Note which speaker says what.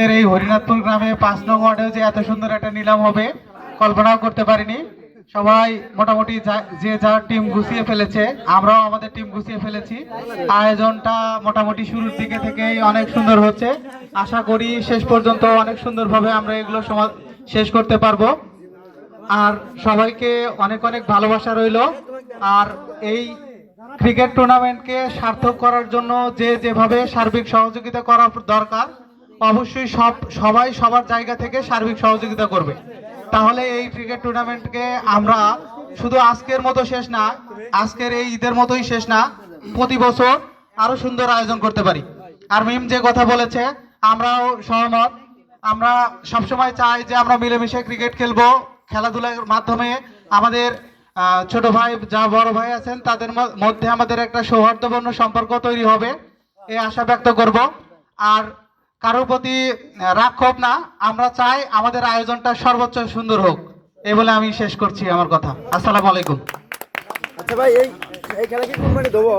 Speaker 1: এই হরিনাথপুর গ্রামে 5 নং ওয়ার্ডে যে এত সুন্দর একটা নিলাম হবে কল্পনাও করতে পারিনি। সবাই মোটামুটি যে যার টিম গুছিয়ে ফেলেছে, আমরাও আমাদের টিম গুছিয়ে ফেলেছি। আয়োজনটা মোটামুটি শুরুর দিকে থেকেই অনেক সুন্দর হচ্ছে। আশা করি শেষ পর্যন্ত অনেক সুন্দরভাবে আমরা এগুলো শেষ করতে পারবো। আর সবাইকে অনেক অনেক ভালোবাসা রইল। আর এই ক্রিকেট টুর্নামেন্টকে সার্থক করার জন্য যে যেভাবে সার্বিক সহযোগিতা করা দরকার, অবশ্যই সবাই সবার জায়গা থেকে সার্বিক সহযোগিতা করবে। তাহলে এই ক্রিকেট টুর্নামেন্টকে আমরা শুধু আজকের মতো শেষ না, আজকের এই ঈদের মতোই শেষ না, প্রতি বছর আরো সুন্দর আয়োজন করতে পারি। আর মিম যে কথা বলেছে আমরাও সহমত। আমরা সবসময় চাই যে আমরা মিলেমিশে ক্রিকেট খেলবো, খেলাধুলার মাধ্যমে আমাদের ছোট ভাই যা বড় ভাই আছেন তাদের মধ্যে আমাদের একটা সৌহার্দ্যপূর্ণ সম্পর্ক তৈরি হবে, এই আশা ব্যক্ত করব। আর কারোর প্রতি রাগ ক্ষোভ না, আমরা চাই আমাদের আয়োজনটা সর্বোচ্চ সুন্দর হোক। এই বলে আমি শেষ করছি আমার কথা। আসসালামু আলাইকুম।
Speaker 2: আচ্ছা ভাই, এই খেলা কি কোম্পানি দেবো?